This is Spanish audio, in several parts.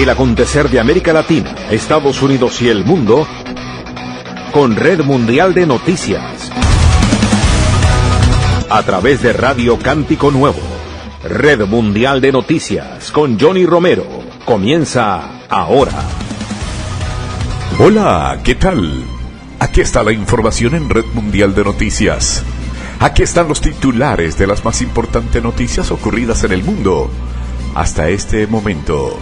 El acontecer de América Latina, Estados Unidos y el mundo con Red Mundial de Noticias. A través de Radio Cántico Nuevo. Red Mundial de Noticias con Johnny Romero. Comienza ahora. Hola, ¿qué tal? Aquí está la información en Red Mundial de Noticias. Aquí están los titulares de las más importantes noticias ocurridas en el mundo hasta este momento.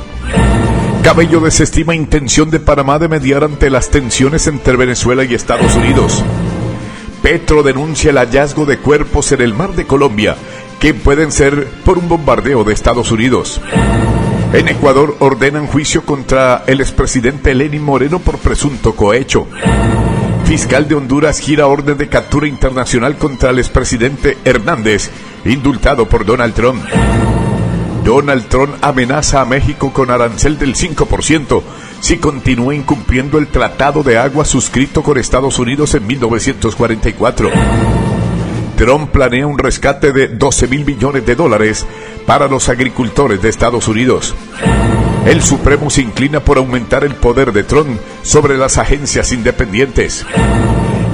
Cabello desestima intención de Panamá de mediar ante las tensiones entre Venezuela y Estados Unidos. Petro denuncia el hallazgo de cuerpos en el mar de Colombia que pueden ser por un bombardeo de Estados Unidos. En Ecuador ordenan juicio contra el expresidente Lenín Moreno por presunto cohecho. Fiscal de Honduras gira orden de captura internacional contra el expresidente Hernández, indultado por Donald Trump. Donald Trump amenaza a México con arancel del 5% si continúa incumpliendo el Tratado de Agua suscrito con Estados Unidos en 1944. Trump planea un rescate de $12,000 millones para los agricultores de Estados Unidos. El Supremo se inclina por aumentar el poder de Trump sobre las agencias independientes.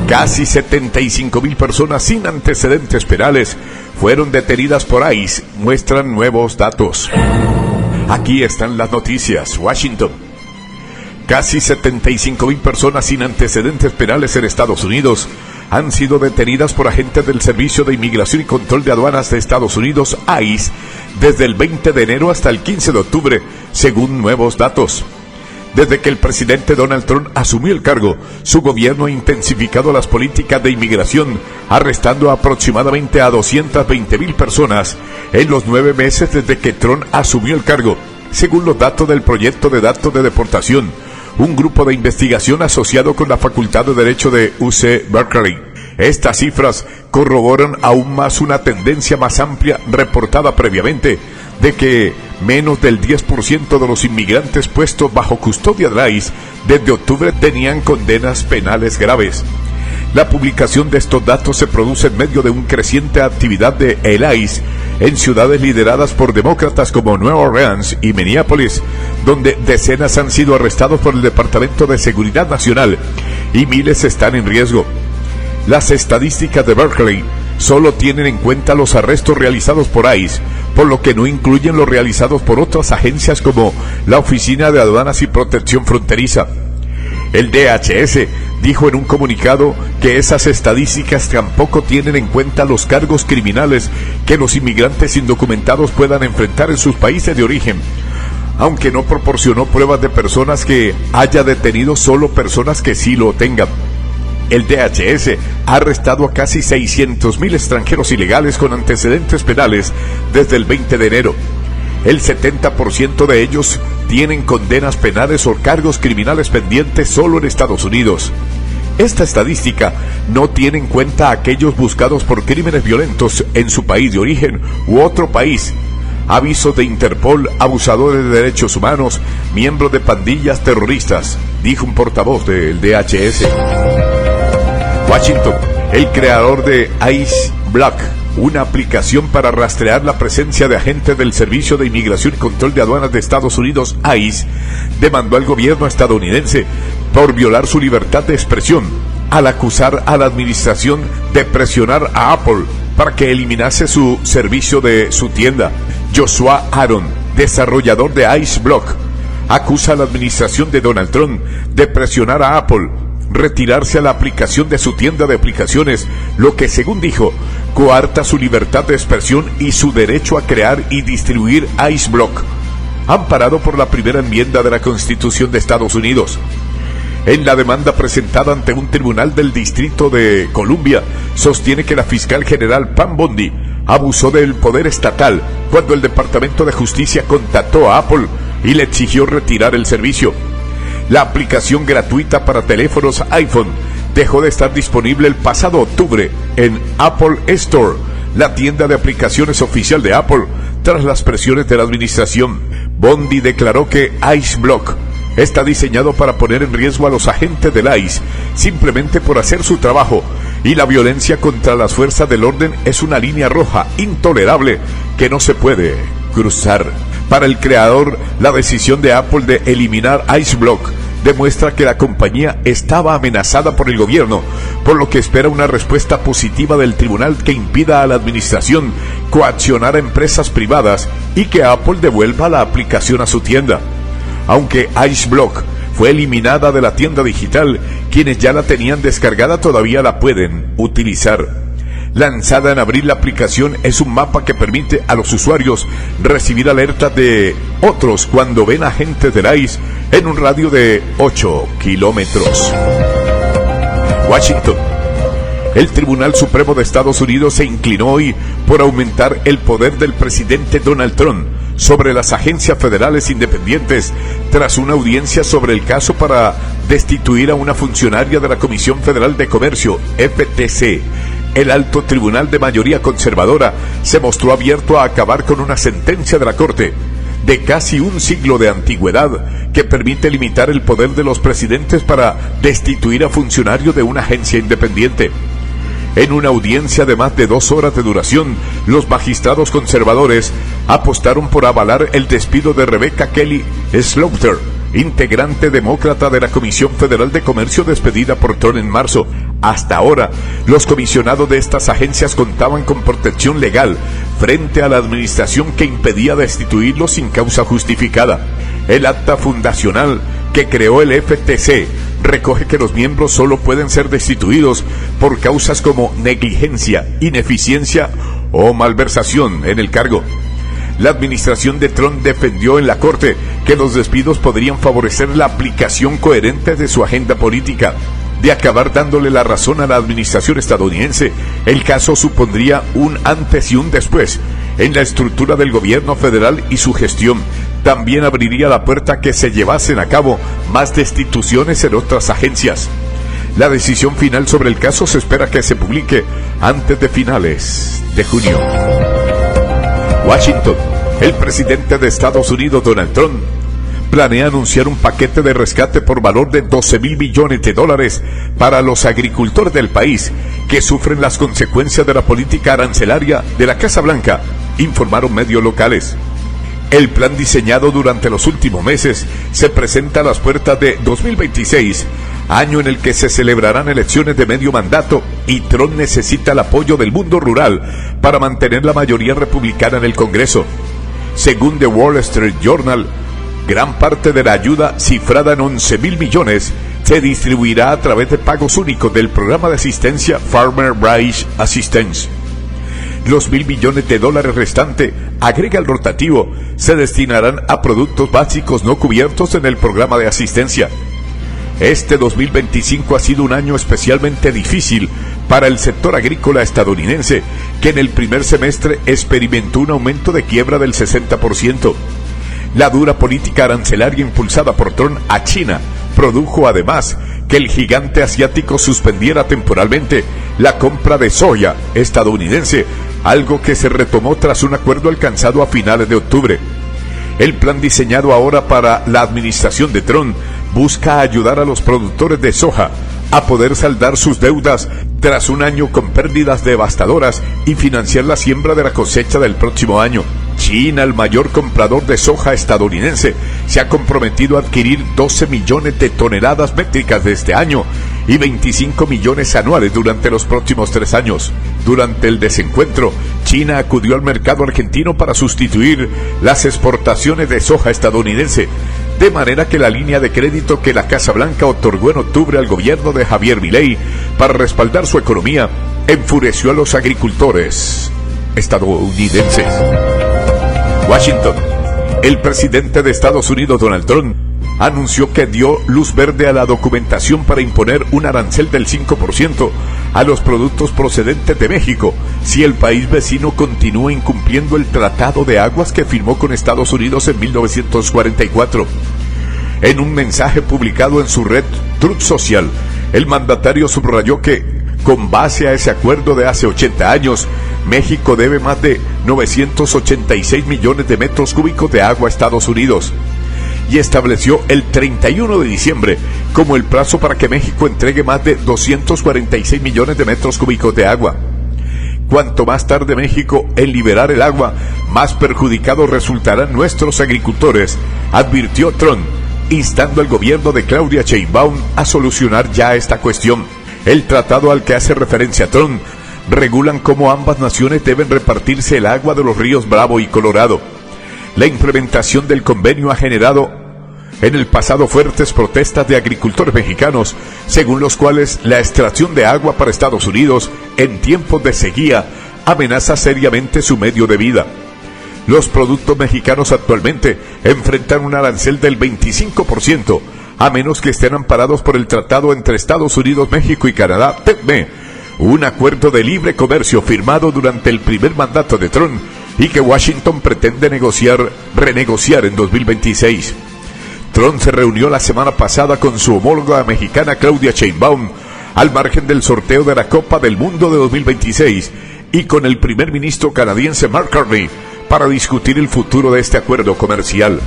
Casi 75,000 personas sin antecedentes penales fueron detenidas por ICE, muestran nuevos datos. Aquí están las noticias. Washington. Casi 75,000 personas sin antecedentes penales en Estados Unidos han sido detenidas por agentes del Servicio de Inmigración y Control de Aduanas de Estados Unidos, ICE, desde el 20 de enero hasta el 15 de octubre, según nuevos datos. Desde que el presidente Donald Trump asumió el cargo, su gobierno ha intensificado las políticas de inmigración, arrestando aproximadamente a 220,000 personas en los 9 meses desde que Trump asumió el cargo, según los datos del Proyecto de Datos de Deportación, un grupo de investigación asociado con la Facultad de Derecho de UC Berkeley. Estas cifras corroboran aún más una tendencia más amplia reportada previamente, de que menos del 10% de los inmigrantes puestos bajo custodia de la ICE desde octubre tenían condenas penales graves. La publicación de estos datos se produce en medio de una creciente actividad de el ICE en ciudades lideradas por demócratas como Nueva Orleans y Minneapolis, donde decenas han sido arrestados por el Departamento de Seguridad Nacional y miles están en riesgo. Las estadísticas de Berkeley solo tienen en cuenta los arrestos realizados por ICE, por lo que no incluyen los realizados por otras agencias como la Oficina de Aduanas y Protección Fronteriza. El DHS dijo en un comunicado que esas estadísticas tampoco tienen en cuenta los cargos criminales que los inmigrantes indocumentados puedan enfrentar en sus países de origen, aunque no proporcionó pruebas de personas que haya detenido, solo personas que sí lo tengan. El DHS ha arrestado a casi 600,000 extranjeros ilegales con antecedentes penales desde el 20 de enero. El 70% de ellos tienen condenas penales o cargos criminales pendientes solo en Estados Unidos. Esta estadística no tiene en cuenta a aquellos buscados por crímenes violentos en su país de origen u otro país, avisos de Interpol, abusadores de derechos humanos, miembros de pandillas terroristas, dijo un portavoz del DHS. Washington. El creador de ICE Block, una aplicación para rastrear la presencia de agentes del Servicio de Inmigración y Control de Aduanas de Estados Unidos, ICE, demandó al gobierno estadounidense por violar su libertad de expresión, al acusar a la administración de presionar a Apple para que eliminase su servicio de su tienda. Joshua Aaron, desarrollador de ICE Block, acusa a la administración de Donald Trump de presionar a Apple retirarse a la aplicación de su tienda de aplicaciones, lo que, según dijo, coarta su libertad de expresión y su derecho a crear y distribuir ICE Block, amparado por la primera enmienda de la Constitución de Estados Unidos. En la demanda presentada ante un tribunal del Distrito de Columbia, sostiene que la fiscal general Pam Bondi abusó del poder estatal cuando el Departamento de Justicia contactó a Apple y le exigió retirar el servicio. La aplicación gratuita para teléfonos iPhone dejó de estar disponible el pasado octubre en Apple Store, la tienda de aplicaciones oficial de Apple, tras las presiones de la administración. Bondi declaró que ICE Block está diseñado para poner en riesgo a los agentes del ICE simplemente por hacer su trabajo, y la violencia contra las fuerzas del orden es una línea roja intolerable que no se puede cruzar. Para el creador, la decisión de Apple de eliminar IceBlock demuestra que la compañía estaba amenazada por el gobierno, por lo que espera una respuesta positiva del tribunal que impida a la administración coaccionar a empresas privadas y que Apple devuelva la aplicación a su tienda. Aunque IceBlock fue eliminada de la tienda digital, quienes ya la tenían descargada todavía la pueden utilizar. Lanzada en abril, la aplicación es un mapa que permite a los usuarios recibir alertas de otros cuando ven agentes del ICE en un radio de 8 kilómetros. Washington. El Tribunal Supremo de Estados Unidos se inclinó hoy por aumentar el poder del presidente Donald Trump sobre las agencias federales independientes tras una audiencia sobre el caso para destituir a una funcionaria de la Comisión Federal de Comercio, FTC. El alto tribunal de mayoría conservadora se mostró abierto a acabar con una sentencia de la Corte de casi un siglo de antigüedad que permite limitar el poder de los presidentes para destituir a funcionarios de una agencia independiente. En una audiencia de más de 2 horas de duración, los magistrados conservadores apostaron por avalar el despido de Rebecca Kelly Slaughter, integrante demócrata de la Comisión Federal de Comercio despedida por Trump en marzo. Hasta ahora, los comisionados de estas agencias contaban con protección legal frente a la administración que impedía destituirlos sin causa justificada. El acta fundacional que creó el FTC recoge que los miembros solo pueden ser destituidos por causas como negligencia, ineficiencia o malversación en el cargo. La administración de Trump defendió en la Corte que los despidos podrían favorecer la aplicación coherente de su agenda política. De acabar dándole la razón a la administración estadounidense, el caso supondría un antes y un después en la estructura del gobierno federal y su gestión. También abriría la puerta a que se llevasen a cabo más destituciones en otras agencias. La decisión final sobre el caso se espera que se publique antes de finales de junio. Washington. El presidente de Estados Unidos, Donald Trump, planea anunciar un paquete de rescate por valor de $12,000 millones para los agricultores del país que sufren las consecuencias de la política arancelaria de la Casa Blanca, informaron medios locales. El plan diseñado durante los últimos meses se presenta a las puertas de 2026, año en el que se celebrarán elecciones de medio mandato y Trump necesita el apoyo del mundo rural para mantener la mayoría republicana en el Congreso. Según The Wall Street Journal, gran parte de la ayuda, cifrada en $11,000 millones, se distribuirá a través de pagos únicos del programa de asistencia Farmer Bridge Assistance. Los $1,000 millones restantes, agrega el rotativo, se destinarán a productos básicos no cubiertos en el programa de asistencia. Este 2025 ha sido un año especialmente difícil para el sector agrícola estadounidense, que en el primer semestre experimentó un aumento de quiebra del 60%. La dura política arancelaria impulsada por Trump a China produjo además que el gigante asiático suspendiera temporalmente la compra de soya estadounidense, algo que se retomó tras un acuerdo alcanzado a finales de octubre. El plan diseñado ahora para la administración de Trump busca ayudar a los productores de soja a poder saldar sus deudas tras un año con pérdidas devastadoras y financiar la siembra de la cosecha del próximo año. China, el mayor comprador de soja estadounidense, se ha comprometido a adquirir 12 millones de toneladas métricas de este año y 25 millones anuales durante los próximos 3 años. Durante el desencuentro, China acudió al mercado argentino para sustituir las exportaciones de soja estadounidense, de manera que la línea de crédito que la Casa Blanca otorgó en octubre al gobierno de Javier Milei para respaldar su economía enfureció a los agricultores estadounidenses. Washington. El presidente de Estados Unidos, Donald Trump, anunció que dio luz verde a la documentación para imponer un arancel del 5% a los productos procedentes de México si el país vecino continúa incumpliendo el Tratado de Aguas que firmó con Estados Unidos en 1944. En un mensaje publicado en su red Truth Social, el mandatario subrayó que, con base a ese acuerdo de hace 80 años, México debe más de 986 millones de metros cúbicos de agua a Estados Unidos, y estableció el 31 de diciembre como el plazo para que México entregue más de 246 millones de metros cúbicos de agua. Cuanto más tarde México en liberar el agua, más perjudicados resultarán nuestros agricultores, advirtió Trump, instando al gobierno de Claudia Sheinbaum a solucionar ya esta cuestión. El tratado al que hace referencia Trump regulan cómo ambas naciones deben repartirse el agua de los ríos Bravo y Colorado. La implementación del convenio ha generado en el pasado fuertes protestas de agricultores mexicanos, según los cuales la extracción de agua para Estados Unidos en tiempos de sequía amenaza seriamente su medio de vida. Los productos mexicanos actualmente enfrentan un arancel del 25%, a menos que estén amparados por el tratado entre Estados Unidos, México y Canadá, TEPME, un acuerdo de libre comercio firmado durante el primer mandato de Trump y que Washington pretende renegociar en 2026. Trump se reunió la semana pasada con su homóloga mexicana Claudia Sheinbaum al margen del sorteo de la Copa del Mundo de 2026 y con el primer ministro canadiense Mark Carney para discutir el futuro de este acuerdo comercial.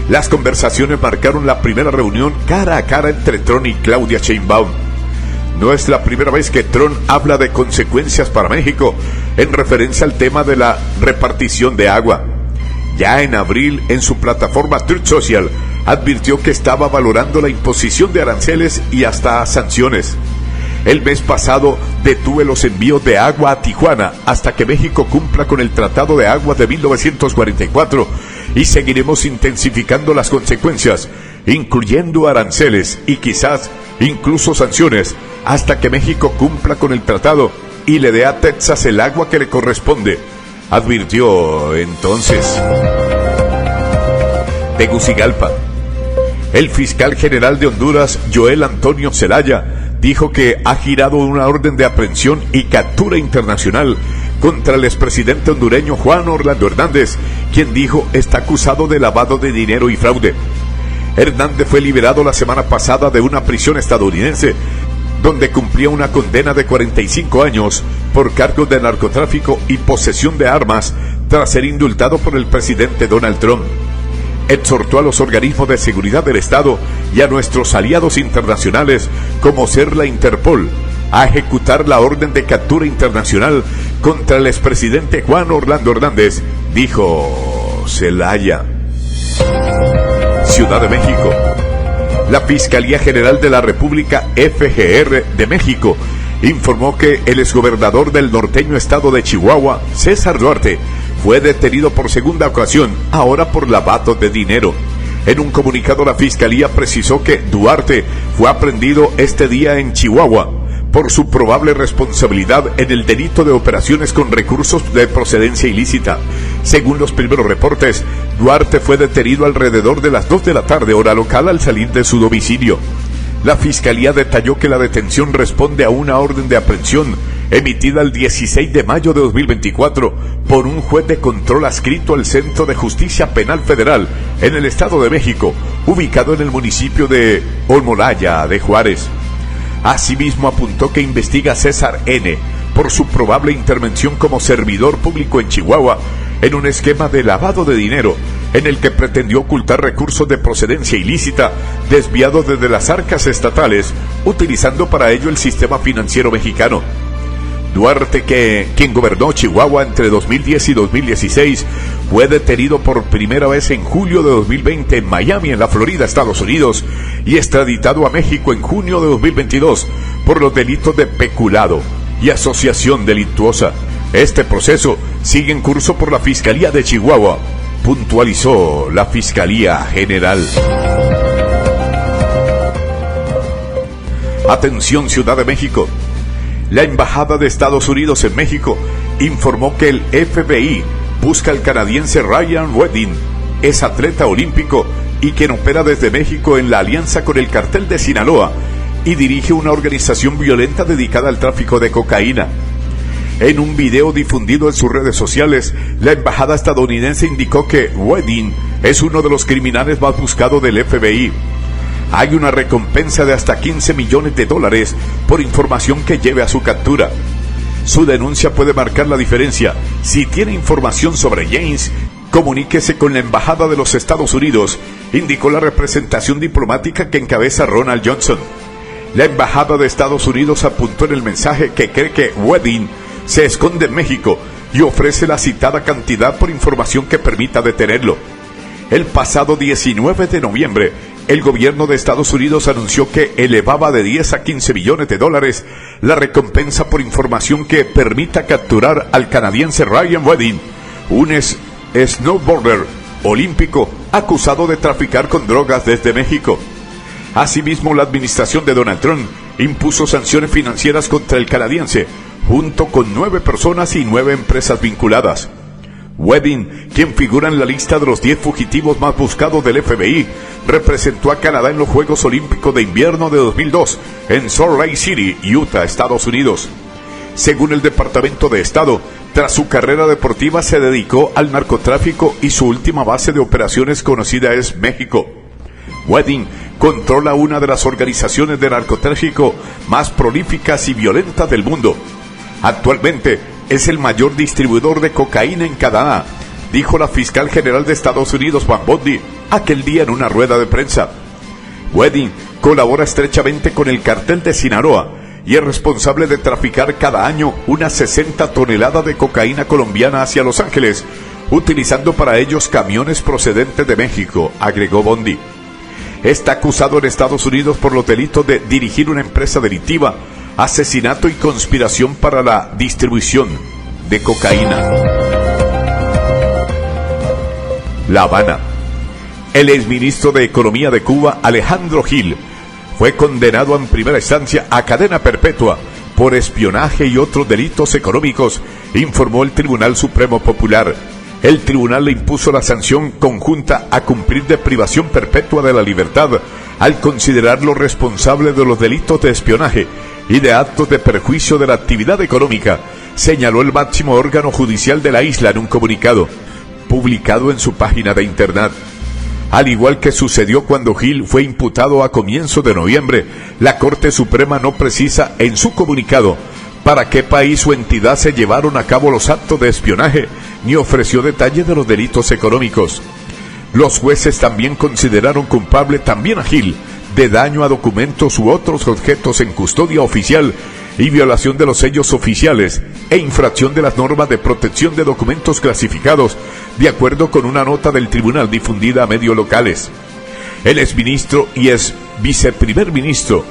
Las conversaciones marcaron la primera reunión cara a cara entre Trump y Claudia Sheinbaum. No es la primera vez que Trump habla de consecuencias para México en referencia al tema de la repartición de agua. Ya en abril, en su plataforma Truth Social, advirtió que estaba valorando la imposición de aranceles y hasta sanciones. El mes pasado detuve los envíos de agua a Tijuana hasta que México cumpla con el Tratado de Aguas de 1944 y seguiremos intensificando las consecuencias, incluyendo aranceles y quizás incluso sanciones, hasta que México cumpla con el tratado y le dé a Texas el agua que le corresponde, advirtió entonces. Tegucigalpa. El fiscal general de Honduras, Joel Antonio Zelaya, dijo que ha girado una orden de aprehensión y captura internacional contra el expresidente hondureño Juan Orlando Hernández, quien dijo está acusado de lavado de dinero y fraude. Hernández fue liberado la semana pasada de una prisión estadounidense, donde cumplía una condena de 45 años por cargos de narcotráfico y posesión de armas, tras ser indultado por el presidente Donald Trump. Exhortó a los organismos de seguridad del Estado y a nuestros aliados internacionales, como ser la Interpol, a ejecutar la orden de captura internacional contra el expresidente Juan Orlando Hernández, dijo Zelaya. Ciudad de México. La Fiscalía General de la República, FGR de México, informó que el exgobernador del norteño estado de Chihuahua, César Duarte, fue detenido por segunda ocasión, ahora por lavado de dinero. En un comunicado, la Fiscalía precisó que Duarte fue aprehendido este día en Chihuahua por su probable responsabilidad en el delito de operaciones con recursos de procedencia ilícita. Según los primeros reportes, Duarte fue detenido alrededor de las 2 de la tarde, hora local, al salir de su domicilio. La Fiscalía detalló que la detención responde a una orden de aprehensión emitida el 16 de mayo de 2024 por un juez de control adscrito al Centro de Justicia Penal Federal en el Estado de México, ubicado en el municipio de Olmolaya de Juárez. Asimismo, apuntó que investiga a César N. por su probable intervención como servidor público en Chihuahua en un esquema de lavado de dinero en el que pretendió ocultar recursos de procedencia ilícita desviados desde las arcas estatales, utilizando para ello el sistema financiero mexicano. Duarte, quien gobernó Chihuahua entre 2010 y 2016, fue detenido por primera vez en julio de 2020 en Miami, en la Florida, Estados Unidos, y extraditado a México en junio de 2022 por los delitos de peculado y asociación delictuosa. Este proceso sigue en curso por la Fiscalía de Chihuahua, puntualizó la Fiscalía General. Atención, Ciudad de México. La Embajada de Estados Unidos en México informó que el FBI busca al canadiense Ryan Wedding, es atleta olímpico y quien opera desde México en la alianza con el cartel de Sinaloa y dirige una organización violenta dedicada al tráfico de cocaína. En un video difundido en sus redes sociales, la embajada estadounidense indicó que Wedding es uno de los criminales más buscados del FBI. Hay una recompensa de hasta $15 millones por información que lleve a su captura. Su denuncia puede marcar la diferencia. Si tiene información sobre James, comuníquese con la Embajada de los Estados Unidos, indicó la representación diplomática que encabeza Ronald Johnson. La Embajada de Estados Unidos apuntó en el mensaje que cree que Wedding se esconde en México y ofrece la citada cantidad por información que permita detenerlo. El pasado 19 de noviembre, el gobierno de Estados Unidos anunció que elevaba de 10 a 15 millones de dólares la recompensa por información que permita capturar al canadiense Ryan Wedding, un snowboarder olímpico acusado de traficar con drogas desde México. Asimismo, la administración de Donald Trump impuso sanciones financieras contra el canadiense, junto con 9 personas y 9 empresas vinculadas. Wedding, quien figura en la lista de los 10 fugitivos más buscados del FBI, representó a Canadá en los Juegos Olímpicos de Invierno de 2002 en Salt Lake City, Utah, Estados Unidos. Según el Departamento de Estado, tras su carrera deportiva se dedicó al narcotráfico y su última base de operaciones conocida es México. Wedding controla una de las organizaciones de narcotráfico más prolíficas y violentas del mundo. Actualmente es el mayor distribuidor de cocaína en Canadá, dijo la fiscal general de Estados Unidos, Pam Bondi, aquel día en una rueda de prensa. Wedding colabora estrechamente con el cartel de Sinaloa y es responsable de traficar cada año unas 60 toneladas de cocaína colombiana hacia Los Ángeles, utilizando para ellos camiones procedentes de México, agregó Bondi. Está acusado en Estados Unidos por los delitos de dirigir una empresa delictiva, asesinato y conspiración para la distribución de cocaína. La Habana. El exministro de Economía de Cuba, Alejandro Gil, fue condenado en primera instancia a cadena perpetua por espionaje y otros delitos económicos, informó el Tribunal Supremo Popular. El tribunal le impuso la sanción conjunta a cumplir de privación perpetua de la libertad al considerarlo responsable de los delitos de espionaje y de actos de perjuicio de la actividad económica, señaló el máximo órgano judicial de la isla en un comunicado publicado en su página de internet. Al igual que sucedió cuando Gil fue imputado a comienzos de noviembre, la Corte Suprema no precisa en su comunicado para qué país o entidad se llevaron a cabo los actos de espionaje, ni ofreció detalles de los delitos económicos. Los jueces también consideraron culpable también a Gil de daño a documentos u otros objetos en custodia oficial y violación de los sellos oficiales e infracción de las normas de protección de documentos clasificados, de acuerdo con una nota del tribunal difundida a medios locales. El exministro y ex viceprimer ministro,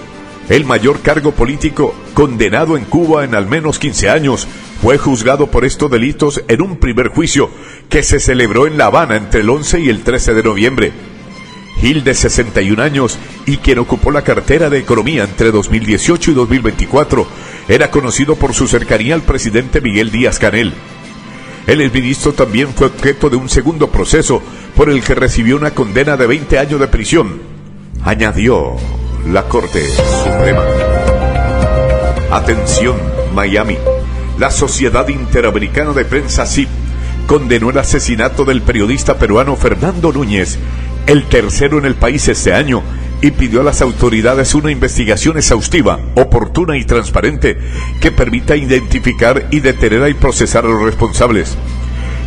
el mayor cargo político condenado en Cuba en al menos 15 años, fue juzgado por estos delitos en un primer juicio que se celebró en La Habana entre el 11 y el 13 de noviembre. Gil, de 61 años y quien ocupó la cartera de Economía entre 2018 y 2024, era conocido por su cercanía al presidente Miguel Díaz-Canel. El exministro también fue objeto de un segundo proceso por el que recibió una condena de 20 años de prisión, añadió la Corte Suprema. Atención, Miami. La Sociedad Interamericana de Prensa, SIP, condenó el asesinato del periodista peruano Fernando Núñez, el tercero en el país este año, y pidió a las autoridades una investigación exhaustiva, oportuna y transparente que permita identificar y detener y procesar a los responsables.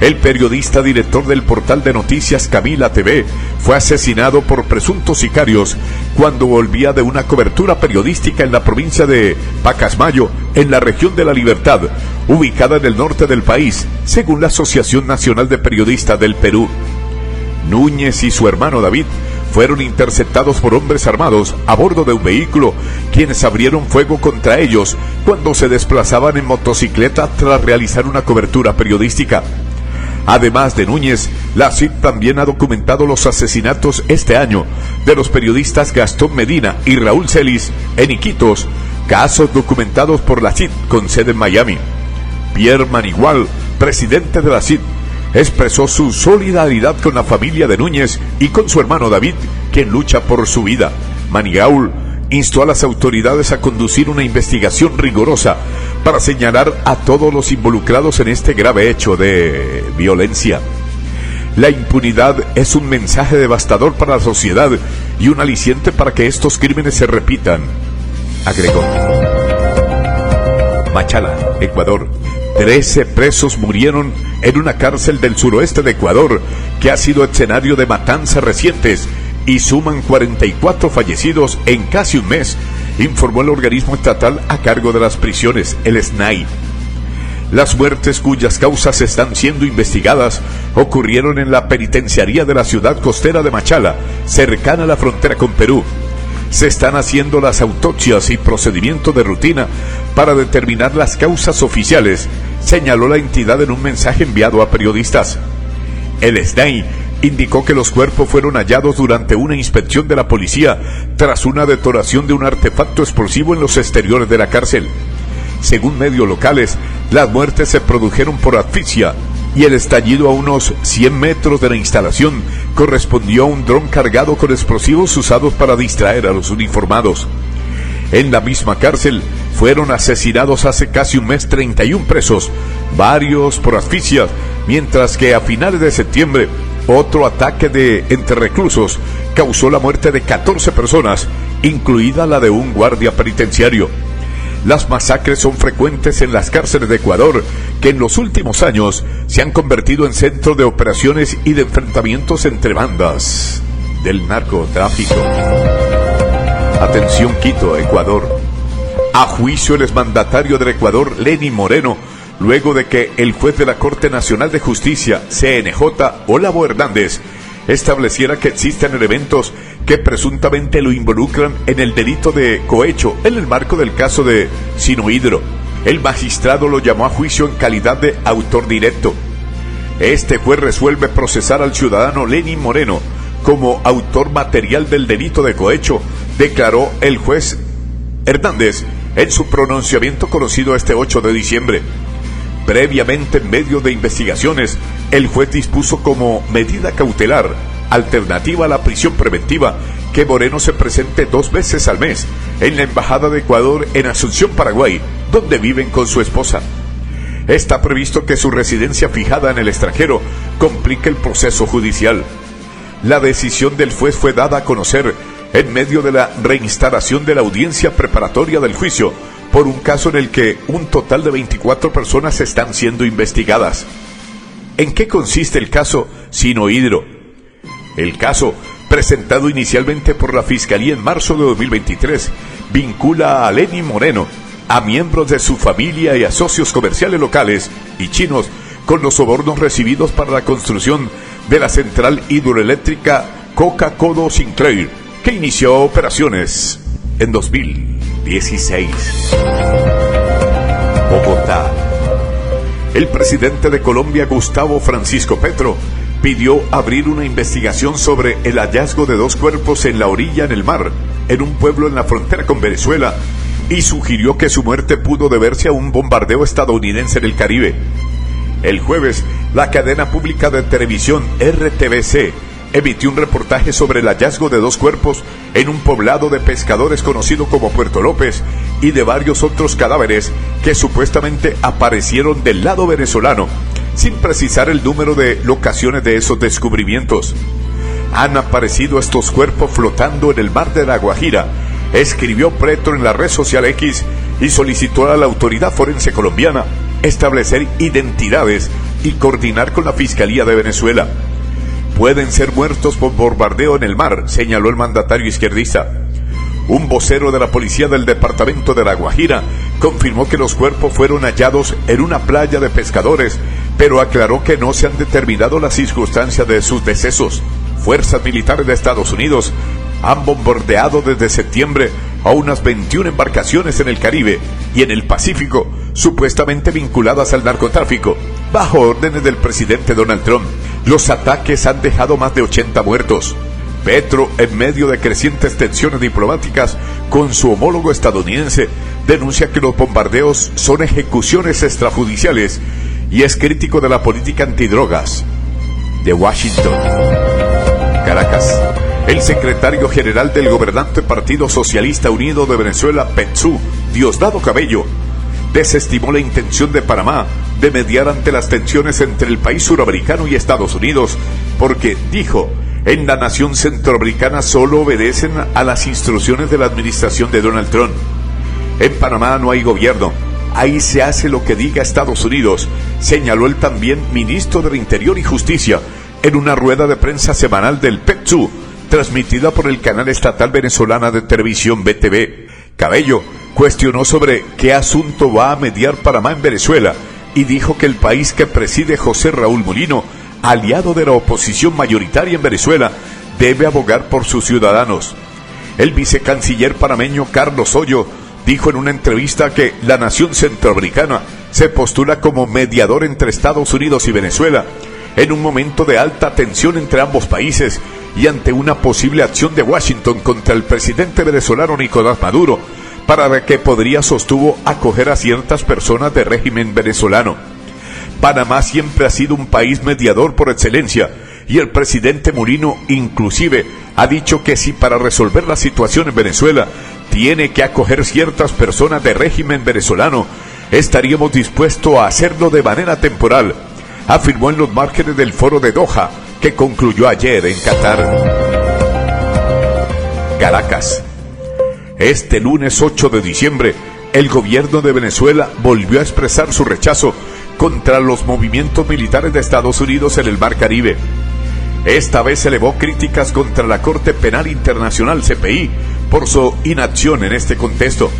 El periodista director del portal de noticias Camila TV fue asesinado por presuntos sicarios cuando volvía de una cobertura periodística en la provincia de Pacasmayo, en la región de La Libertad, ubicada en el norte del país, según la Asociación Nacional de Periodistas del Perú. Núñez y su hermano David fueron interceptados por hombres armados a bordo de un vehículo, quienes abrieron fuego contra ellos cuando se desplazaban en motocicleta tras realizar una cobertura periodística. Además de Núñez, la CID también ha documentado los asesinatos este año de los periodistas Gastón Medina y Raúl Celis en Iquitos, casos documentados por la CID con sede en Miami. Pierre Manigual, presidente de la CID, expresó su solidaridad con la familia de Núñez y con su hermano David, quien lucha por su vida. Manigaul instó a las autoridades a conducir una investigación rigurosa para señalar a todos los involucrados en este grave hecho de violencia. La impunidad es un mensaje devastador para la sociedad y un aliciente para que estos crímenes se repitan, agregó. Machala, Ecuador. 13 presos murieron en una cárcel del suroeste de Ecuador que ha sido escenario de matanzas recientes y suman 44 fallecidos en casi un mes, informó el organismo estatal a cargo de las prisiones, el SNAI. Las muertes cuyas causas están siendo investigadas ocurrieron en la penitenciaría de la ciudad costera de Machala, cercana a la frontera con Perú. Se están haciendo las autopsias y procedimientos de rutina para determinar las causas oficiales, señaló la entidad en un mensaje enviado a periodistas. El SNAI indicó que los cuerpos fueron hallados durante una inspección de la policía tras una detonación de un artefacto explosivo en los exteriores de la cárcel. Según medios locales, las muertes se produjeron por asfixia y el estallido a unos 100 metros de la instalación correspondió a un dron cargado con explosivos usados para distraer a los uniformados. En la misma cárcel fueron asesinados hace casi un mes 31 presos, varios por asfixia, mientras que a finales de septiembre otro ataque entre reclusos causó la muerte de 14 personas, incluida la de un guardia penitenciario. Las masacres son frecuentes en las cárceles de Ecuador, que en los últimos años se han convertido en centro de operaciones y de enfrentamientos entre bandas del narcotráfico. Atención Quito, Ecuador. A juicio el exmandatario del Ecuador, Lenín Moreno, luego de que el juez de la Corte Nacional de Justicia, CNJ, Olavo Hernández, estableciera que existen elementos que presuntamente lo involucran en el delito de cohecho en el marco del caso de Sinohydro. El magistrado lo llamó a juicio en calidad de autor directo. Este juez resuelve procesar al ciudadano Lenín Moreno como autor material del delito de cohecho, declaró el juez Hernández en su pronunciamiento conocido este 8 de diciembre. Previamente, en medio de investigaciones, el juez dispuso como medida cautelar, alternativa a la prisión preventiva, que Moreno se presente 2 veces al mes en la Embajada de Ecuador en Asunción, Paraguay, donde viven con su esposa. Está previsto que su residencia fijada en el extranjero complique el proceso judicial. La decisión del juez fue dada a conocer en medio de la reinstalación de la audiencia preparatoria del juicio, por un caso en el que un total de 24 personas están siendo investigadas. ¿En qué consiste el caso Sinohydro? El caso, presentado inicialmente por la Fiscalía en marzo de 2023, vincula a Lenín Moreno, a miembros de su familia y a socios comerciales locales y chinos con los sobornos recibidos para la construcción de la central hidroeléctrica Coca-Codo Sinclair, que inició operaciones en 2016. Bogotá. El presidente de Colombia, Gustavo Francisco Petro, pidió abrir una investigación sobre el hallazgo de 2 cuerpos en la orilla en el mar, en un pueblo en la frontera con Venezuela, y sugirió que su muerte pudo deberse a un bombardeo estadounidense en el Caribe. El jueves, la cadena pública de televisión RTBC emitió un reportaje sobre el hallazgo de 2 cuerpos en un poblado de pescadores conocido como Puerto López y de varios otros cadáveres que supuestamente aparecieron del lado venezolano, sin precisar el número de locaciones de esos descubrimientos. Han aparecido estos cuerpos flotando en el mar de La Guajira, escribió Petro en la red social X y solicitó a la autoridad forense colombiana establecer identidades y coordinar con la Fiscalía de Venezuela. Pueden ser muertos por bombardeo en el mar, señaló el mandatario izquierdista. Un vocero de la policía del departamento de La Guajira confirmó que los cuerpos fueron hallados en una playa de pescadores, pero aclaró que no se han determinado las circunstancias de sus decesos. Fuerzas militares de Estados Unidos han bombardeado desde septiembre a unas 21 embarcaciones en el Caribe y en el Pacífico, supuestamente vinculadas al narcotráfico, bajo órdenes del presidente Donald Trump. Los ataques han dejado más de 80 muertos. Petro, en medio de crecientes tensiones diplomáticas con su homólogo estadounidense, denuncia que los bombardeos son ejecuciones extrajudiciales y es crítico de la política antidrogas de Washington. Caracas. El secretario general del gobernante Partido Socialista Unido de Venezuela, PETSU, Diosdado Cabello, desestimó la intención de Panamá de mediar ante las tensiones entre el país suramericano y Estados Unidos, porque, dijo, en la nación centroamericana solo obedecen a las instrucciones de la administración de Donald Trump. En Panamá no hay gobierno, ahí se hace lo que diga Estados Unidos, señaló el también ministro del Interior y Justicia en una rueda de prensa semanal del PETSU, transmitida por el canal estatal venezolana de televisión BTV. Cabello cuestionó sobre qué asunto va a mediar Panamá en Venezuela y dijo que el país que preside José Raúl Mulino, aliado de la oposición mayoritaria en Venezuela, debe abogar por sus ciudadanos. El vicecanciller panameño Carlos Hoyo dijo en una entrevista que la nación centroamericana se postula como mediador entre Estados Unidos y Venezuela en un momento de alta tensión entre ambos países y ante una posible acción de Washington contra el presidente venezolano Nicolás Maduro, para la que podría, sostuvo, acoger a ciertas personas del régimen venezolano. Panamá siempre ha sido un país mediador por excelencia, y el presidente Mulino inclusive ha dicho que si para resolver la situación en Venezuela tiene que acoger ciertas personas del régimen venezolano, estaríamos dispuestos a hacerlo de manera temporal, afirmó en los márgenes del foro de Doha, que concluyó ayer en Qatar. Caracas. Este lunes 8 de diciembre, el gobierno de Venezuela volvió a expresar su rechazo contra los movimientos militares de Estados Unidos en el Mar Caribe. Esta vez elevó críticas contra la Corte Penal Internacional, CPI, por su inacción en este contexto.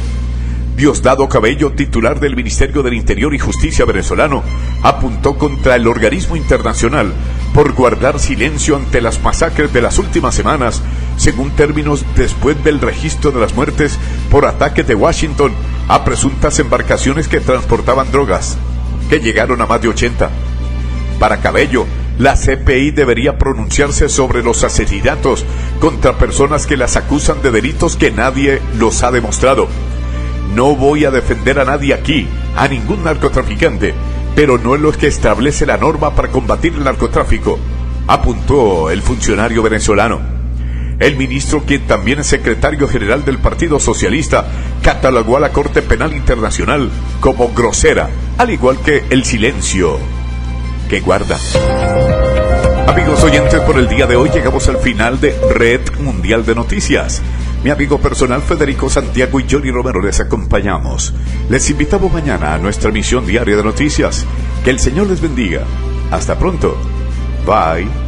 Diosdado Cabello, titular del Ministerio del Interior y Justicia venezolano, apuntó contra el organismo internacional por guardar silencio ante las masacres de las últimas semanas, según términos después del registro de las muertes por ataques de Washington a presuntas embarcaciones que transportaban drogas, que llegaron a más de 80. Para Cabello, la CPI debería pronunciarse sobre los asesinatos contra personas que las acusan de delitos que nadie los ha demostrado. No voy a defender a nadie aquí, a ningún narcotraficante, pero no es lo que establece la norma para combatir el narcotráfico, apuntó el funcionario venezolano. El ministro, quien también es secretario general del Partido Socialista, catalogó a la Corte Penal Internacional como grosera, al igual que el silencio que guarda. Amigos oyentes, por el día de hoy llegamos al final de Red Mundial de Noticias. Mi amigo personal Federico Santiago y Johnny Romero les acompañamos. Les invitamos mañana a nuestra emisión diaria de noticias. Que el Señor les bendiga. Hasta pronto. Bye.